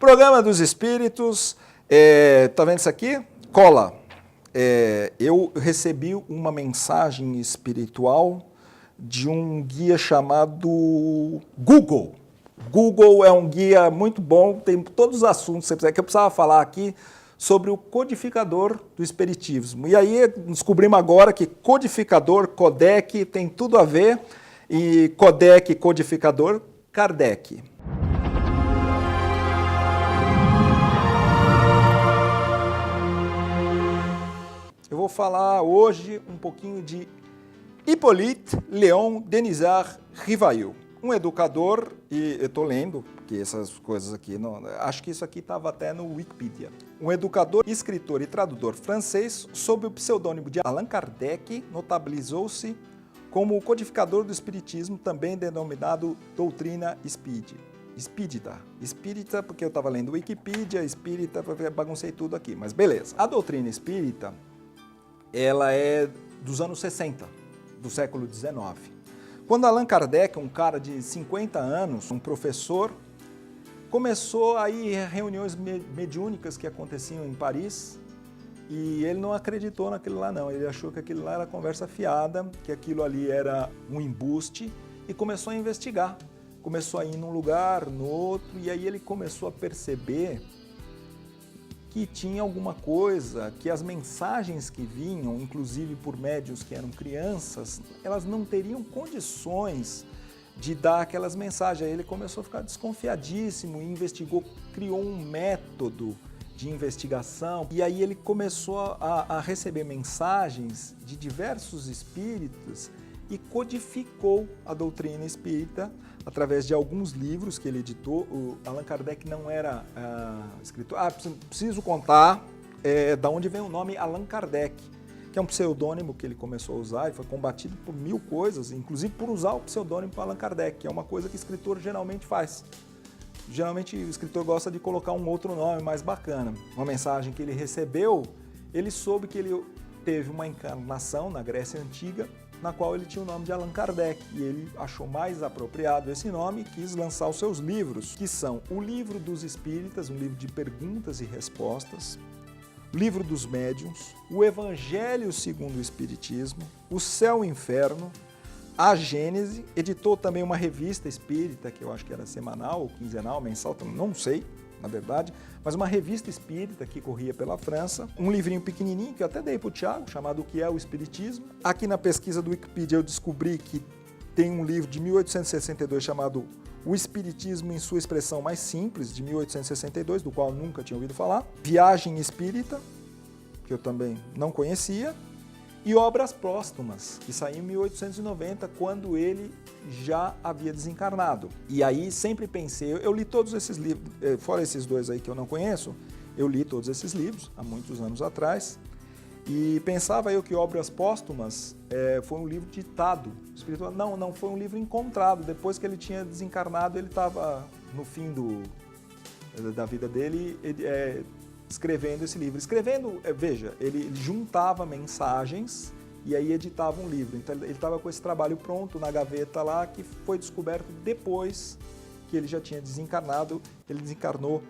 Programa dos Espíritos, tá vendo isso aqui? Cola. Eu recebi uma mensagem espiritual de um guia chamado Google. Google é um guia muito bom, tem todos os assuntos que eu precisava falar aqui sobre o codificador do espiritismo. E aí descobrimos agora que codificador, codec, tem tudo a ver, e codec, codificador, Kardec. Eu vou falar hoje um pouquinho de Hippolyte Léon Denisard Rivail, um educador, e eu estou lendo, porque essas coisas aqui, acho que isso aqui estava até no Wikipedia. Um educador, escritor e tradutor francês, sob o pseudônimo de Allan Kardec, notabilizou-se como o codificador do espiritismo, também denominado doutrina espírita. Espírita, porque eu estava lendo Wikipedia, espírita, baguncei tudo aqui, mas beleza. A doutrina espírita, ela é dos anos 60, do século XIX. Quando Allan Kardec, um cara de 50 anos, um professor, começou a ir a reuniões mediúnicas que aconteciam em Paris, e ele não acreditou naquilo lá não, ele achou que aquilo lá era conversa fiada, que aquilo ali era um embuste, e começou a investigar. Começou a ir num lugar, no outro, e aí ele começou a perceber que tinha alguma coisa, que as mensagens que vinham, inclusive por médiuns que eram crianças, elas não teriam condições de dar aquelas mensagens. Aí ele começou a ficar desconfiadíssimo e investigou, criou um método de investigação, e aí ele começou a receber mensagens de diversos espíritos e codificou a doutrina espírita através de alguns livros que ele editou. O Allan Kardec não era escritor. Preciso contar da onde vem o nome Allan Kardec, que é um pseudônimo que ele começou a usar e foi combatido por mil coisas, inclusive por usar o pseudônimo Allan Kardec, que é uma coisa que o escritor geralmente faz. Geralmente o escritor gosta de colocar um outro nome mais bacana. Uma mensagem que ele recebeu, ele soube que ele teve uma encarnação na Grécia Antiga, na qual ele tinha o nome de Allan Kardec, e ele achou mais apropriado esse nome e quis lançar os seus livros, que são o Livro dos Espíritas, um livro de perguntas e respostas, o Livro dos Médiuns, o Evangelho segundo o Espiritismo, o Céu e o Inferno, a Gênese. Editou também uma revista espírita, que eu acho que era semanal, ou quinzenal, mensal, não sei, na verdade, mas uma revista espírita que corria pela França, um livrinho pequenininho que eu até dei para o Thiago, chamado O que é o Espiritismo. Aqui na pesquisa do Wikipedia eu descobri que tem um livro de 1862 chamado O Espiritismo em sua expressão mais simples, de 1862, do qual nunca tinha ouvido falar. Viagem Espírita, que eu também não conhecia. E Obras Póstumas, que saiu em 1890, quando ele já havia desencarnado. E aí sempre pensei, eu li todos esses livros, fora esses dois aí que eu não conheço, eu li todos esses livros há muitos anos atrás, e pensava eu que Obras Póstumas foi um livro ditado espiritual. Não foi um livro encontrado. Depois que ele tinha desencarnado, ele estava no fim da vida dele, escrevendo esse livro. Veja, ele juntava mensagens e aí editava um livro. Então ele estava com esse trabalho pronto na gaveta lá, que foi descoberto depois que ele já tinha desencarnado. Ele desencarnou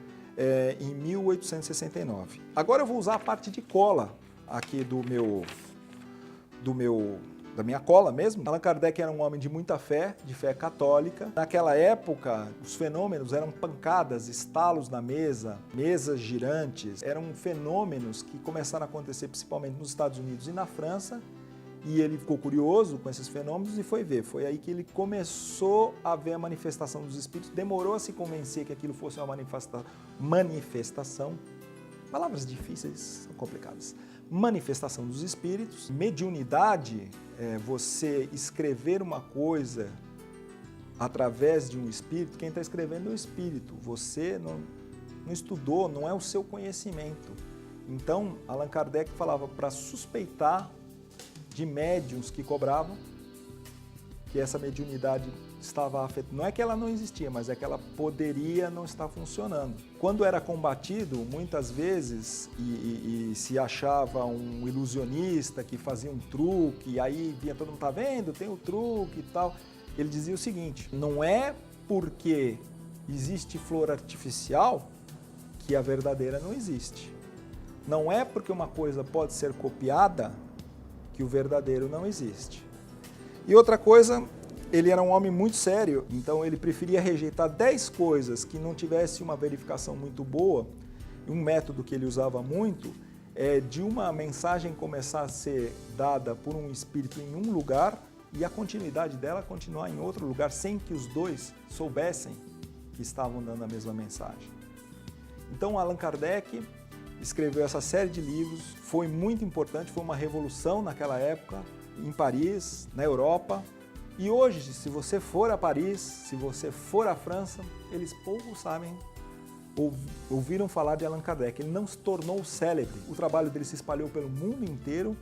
em 1869. Agora eu vou usar a parte de cola aqui da minha cola mesmo. Allan Kardec era um homem de muita fé, de fé católica. Naquela época, os fenômenos eram pancadas, estalos na mesa, mesas girantes. Eram fenômenos que começaram a acontecer principalmente nos Estados Unidos e na França. E ele ficou curioso com esses fenômenos e foi ver. Foi aí que ele começou a ver a manifestação dos espíritos. Demorou a se convencer que aquilo fosse uma manifestação. Palavras difíceis, são complicadas. Manifestação dos espíritos. Mediunidade é você escrever uma coisa através de um espírito. Quem está escrevendo é o espírito. Você não estudou, não é o seu conhecimento. Então, Allan Kardec falava para suspeitar de médiuns que cobravam, que essa mediunidade estava afetada. Não é que ela não existia, mas é que ela poderia não estar funcionando. Quando era combatido, muitas vezes, e se achava um ilusionista que fazia um truque, e aí via todo mundo, tá vendo, tem o truque e tal. Ele dizia o seguinte: não é porque existe flor artificial que a verdadeira não existe. Não é porque uma coisa pode ser copiada que o verdadeiro não existe. E outra coisa, ele era um homem muito sério, então ele preferia rejeitar 10 coisas que não tivesse uma verificação muito boa. E um método que ele usava muito é de uma mensagem começar a ser dada por um espírito em um lugar e a continuidade dela continuar em outro lugar sem que os dois soubessem que estavam dando a mesma mensagem. Então Allan Kardec escreveu essa série de livros, foi muito importante, foi uma revolução naquela época, em Paris, na Europa. E hoje, se você for a Paris, se você for à França, eles pouco sabem, ouviram falar de Allan Kardec. Ele não se tornou célebre, o trabalho dele se espalhou pelo mundo inteiro,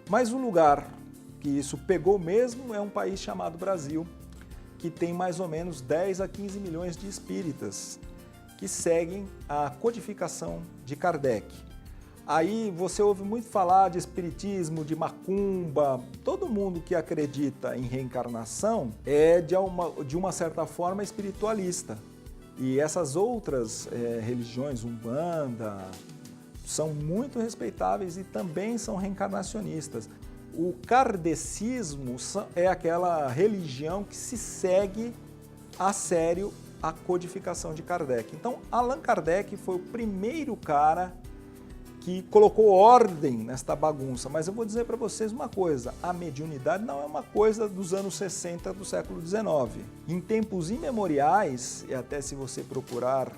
mas o lugar que isso pegou mesmo é um país chamado Brasil, que tem mais ou menos 10 a 15 milhões de espíritas que seguem a codificação de Kardec. Aí você ouve muito falar de espiritismo, de macumba. Todo mundo que acredita em reencarnação é de uma certa forma espiritualista. E essas outras religiões, Umbanda, são muito respeitáveis e também são reencarnacionistas. O kardecismo é aquela religião que se segue a sério a codificação de Kardec. Então, Allan Kardec foi o primeiro cara que colocou ordem nesta bagunça. Mas eu vou dizer para vocês uma coisa, a mediunidade não é uma coisa dos anos 60 do século XIX. Em tempos imemoriais, e até se você procurar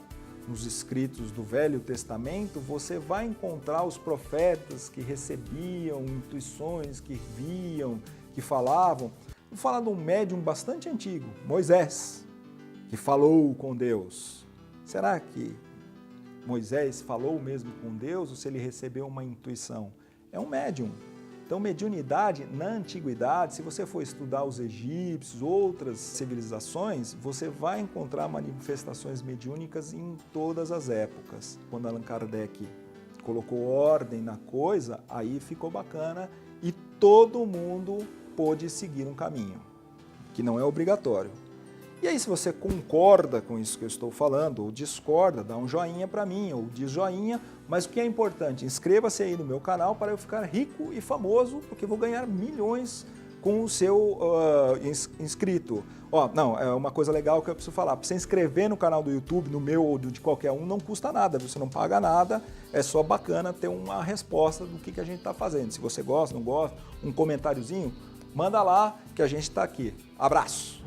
nos escritos do Velho Testamento, você vai encontrar os profetas que recebiam intuições, que viam, que falavam. Vou falar de um médium bastante antigo, Moisés, que falou com Deus. Será que Moisés falou mesmo com Deus ou se ele recebeu uma intuição? É um médium. Então, mediunidade, na antiguidade, se você for estudar os egípcios, outras civilizações, você vai encontrar manifestações mediúnicas em todas as épocas. Quando Allan Kardec colocou ordem na coisa, aí ficou bacana e todo mundo pôde seguir um caminho, que não é obrigatório. E aí, se você concorda com isso que eu estou falando, ou discorda, dá um joinha para mim, ou diz joinha, mas o que é importante, inscreva-se aí no meu canal para eu ficar rico e famoso, porque eu vou ganhar milhões com o seu inscrito. Não, é uma coisa legal que eu preciso falar, para você inscrever no canal do YouTube, no meu ou de qualquer um, não custa nada, você não paga nada, é só bacana ter uma resposta do que a gente está fazendo. Se você gosta, não gosta, um comentáriozinho, manda lá que a gente está aqui. Abraço!